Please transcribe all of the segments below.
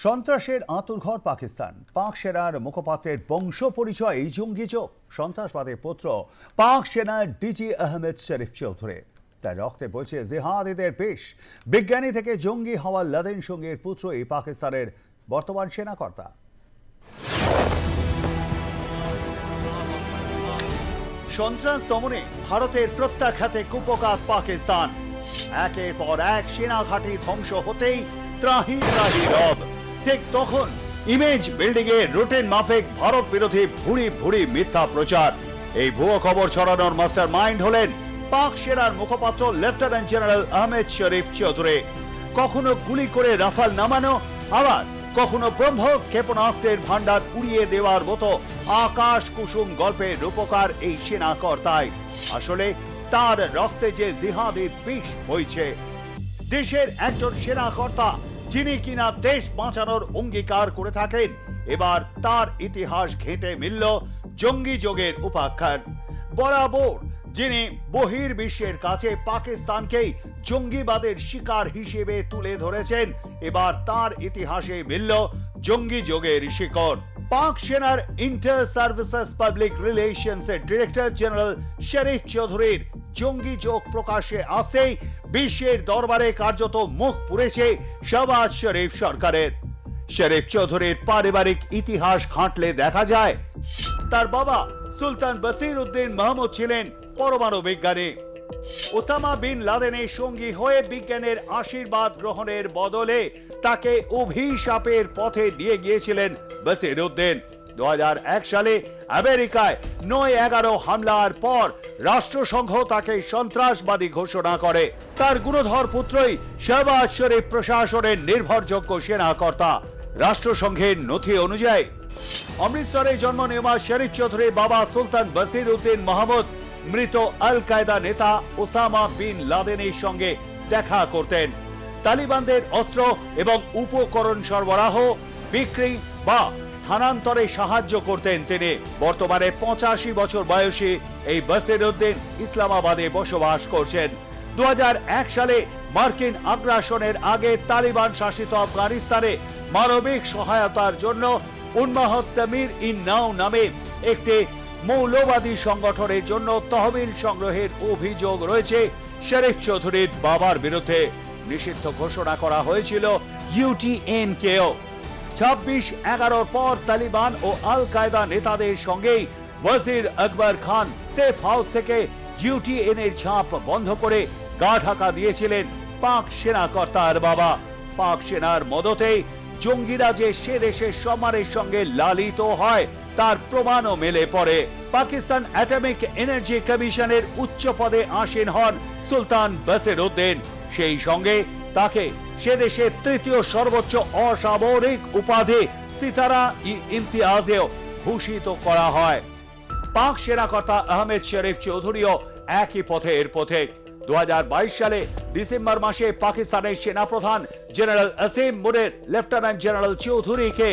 সন্ত্রাসের আঁতুড়ঘর পাকিস্তান। পাক সেনার মুখপাত্রের বংশ পরিচয় এই জঙ্গি যোগ। সন্ত্রাসবাদের পুত্র পাক সেনার ডিজি আহমেদ শরীফ চৌধুরী। তার রক্তে বইছে জিহাদিদের বিষ। বিজ্ঞানী থেকে জঙ্গি হওয়া লাদেন সঙ্গীর পুত্র এই পাকিস্তানের বর্তমান সেনাকর্তা। সন্ত্রাস দমনে ভারতের প্রত্যাখ্যাতে কুপকাত পাকিস্তান। একের পর এক সেনা ঘাঁটি ধ্বংস হতেই ত্রাহি ত্রাহি রব। ঠিক তখন ইমেজ বিল্ডিং এ রুটিন মাফিক ভারত বিরোধী ভুরি ভুরি মিথ্যা প্রচার। এই ভুয়ো খবর ছড়ানোর মাস্টার মাইন্ড হলেন পাক সেনার মুখপাত্র লেফটেন্যান্ট জেনারেল আহমেদ শরীফ চৌধুরী। কখনো গুলি করে রাফাল নামানো, আবার কখনো ব্রহ্মস ক্ষেপণাস্ত্রের ভান্ডার উড়িয়ে দেওয়ার মতো আকাশ কুসুম গল্পের রূপকার এই সেনাকর্তায়। আসলে তার রক্তে যে জিহাদের বিষ বইছে। দেশের একজন সেনাকর্তা যিনি কিনা দেশ বাঁচানোর অঙ্গীকার করে থাকেন, এবার তার ইতিহাস ঘেঁটে মিলল জঙ্গি যোগের উপাখ্যান। বরাবর যিনি বহির্বিশ্বের কাছে পাকিস্তানকেই জঙ্গিবাদের শিকার হিসেবে তুলে ধরেছেন, এবার তার ইতিহাসে মিলল জঙ্গি যোগের শিকড়। পাক সেনার ইন্টার সার্ভিসেস পাবলিক রিলেশনস এর ডিরেক্টর জেনারেল শরীফ চৌধুরীর জঙ্গি যোগ প্রকাশে আসতেই বিশ্বের দরবারে কার্যত মুখ পুড়েছে শাহবাজ শরীফ সরকারের। শরীফ চৌধুরীর পারিবারিক ইতিহাস ঘাঁটলে দেখা যায় তার বাবা সুলতান বসির উদ্দিন মাহমুদ ছিলেন পরমাণু বিজ্ঞানী। ওসামা বিন লাদেনের সঙ্গী হয়ে বিজ্ঞানের আশীর্বাদ গ্রহণের বদলে তাকে অভিশাপের পথে নিয়ে গিয়েছিলেন বসির উদ্দিন। 2001 সালে আমেরিকায় 9/11 হামলার পর রাষ্ট্রসংঘ তাকে সন্ত্রাসবাদী ঘোষণা করে। তার গুণধর পুত্রই শাহবাজ শরীফ প্রশাসনের নির্ভরযোগ্য সেনাকর্তা। রাষ্ট্রসংঘের নথি অনুযায়ী অমৃতসরে জন্ম নেওয়া শরীফ চৌধুরীর বাবা সুলতান বসির উদ্দিন মাহমুদ মৃত আল কায়দা নেতা ওসামা বিন লাদেনের সঙ্গে দেখা করতেন। তালিবানদের অস্ত্র এবং উপকরণ সরবরাহ, বিক্রি বা স্থানান্তরে সাহায্য করতেন তিনি। বর্তমানে 85 বছর বয়সী এই বসির উদ্দিন ইসলামাবাদে বসবাস করছেন। 2001 সালে মার্কিন আগ্রাসনের আগে তালিবান শাসিত আফগানিস্তানে মানবিক সহায়তার জন্য উন্মাদ তামির ইন নাও নামে একটি মৌলবাদী সংগঠনের জন্য তহবিল সংগ্রহের অভিযোগ রয়েছে শরীফ চৌধুরীর বাবার বিরুদ্ধে। নিষিদ্ধ ঘোষণা করা হয়েছিল ইউটিএন কেও। 26/11 পর তালিবান ও আল কায়দা নেতাদের সঙ্গেই ওয়াজির আকবর খান সেফ হাউস থেকে ইউটিএন এর ঝাঁপ বন্ধ করে গা ঢাকা দিয়েছিলেন পাক সেনাকর্তার বাবা। পাক সেনার মদতে জঙ্গিরা যে সে দেশের সম্মানের সঙ্গে লালিত হয় তার প্রমাণও মেলে পড়ে। পাকিস্তান অ্যাটমিক এনার্জি কমিশনের উচ্চ পদে আসীন হন সুলতান বসির উদ্দিন। সেই সঙ্গে তাকে সে দেশের তৃতীয় সর্বোচ্চ অসামরিক উপাধি সিতারা ই ইমতিয়াজেও ভূষিত করা হয়। পাক সেনাকর্তা আহমেদ শরীফ চৌধুরীও একই পথের পথিক। 2022 সালে ডিসেম্বর মাসে পাকিস্তানের সেনাপ্রধান জেনারেল আসিম মুনির লেফটেন্যান্ট জেনারেল চৌধুরীকে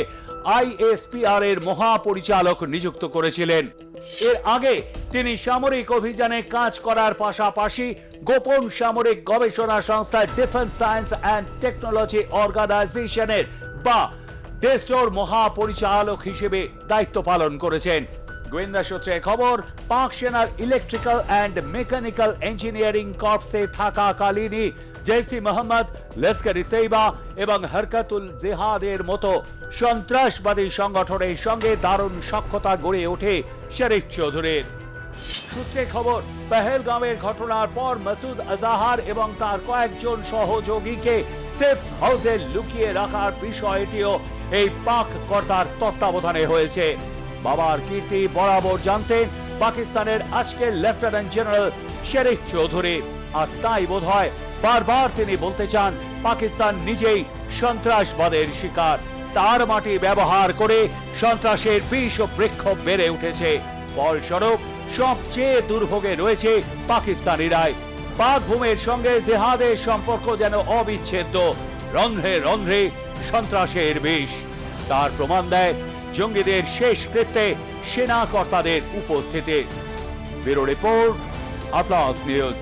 আইএসপিআর এর মহাপরিচালক নিযুক্ত করেছিলেন। এর আগে তিনি সামরিক অভিযানে কাজ করার পাশাপাশি গোপন সামরিক গবেষণা সংস্থা ডিফেন্স সায়েন্স অ্যান্ড টেকনোলজি অর্গানাইজেশনের বা ডেস্টোর মহাপরিচালক হিসেবে দায়িত্ব পালন করেছেন। গোয়েন্দা সূত্রে খবর, পাক সেনার ইলেকট্রিক্যাল অ্যান্ড মেকানিক্যাল ইঞ্জিনিয়ারিং কর্পসে থাকাকালীনই জৈশ-ই মোহাম্মদ, লস্কর-ই তৈবা এবং হরকতুল জিহাদের মতো সন্ত্রাসবাদী সংগঠনের সঙ্গে দারুণ সখ্যতা গড়ে ওঠে শরীফ চৌধুরীর। সূত্রে খবর, পহেলগাঁওয়ের ঘটনার পর মাসুদ আজাহার এবং তার কয়েকজন সহযোগীকে সেফ হাউসে লুকিয়ে রাখার বিষয়টিও এই পাক কর্তার তত্ত্বাবধানে হয়েছে। বাবার কীর্তি বরাবর জানতেন পাকিস্তানের আজকের লেফটেন্যান্ট জেনারেল শরীফ চৌধুরী, আর তাই বোধহয় বারবার তিনি বলতে চান পাকিস্তান নিজেই সন্ত্রাসবাদের শিকার। তার মাটি ব্যবহার করে সন্ত্রাসের বিষ ও বৃক্ষ বেড়ে উঠেছে। ফলস্বরূপ সবচেয়ে দুর্ভোগে রয়েছে পাকিস্তানিরাই। পাক ভূমির সঙ্গে জিহাদের সম্পর্ক যেন অবিচ্ছেদ্য। রন্ধ্রে রন্ধ্রে সন্ত্রাসের বিষ। তার প্রমাণ দেয় জঙ্গিদের শেষ কৃত্যে সেনাকর্তাদের উপস্থিতি। Bureau report, Atlas news.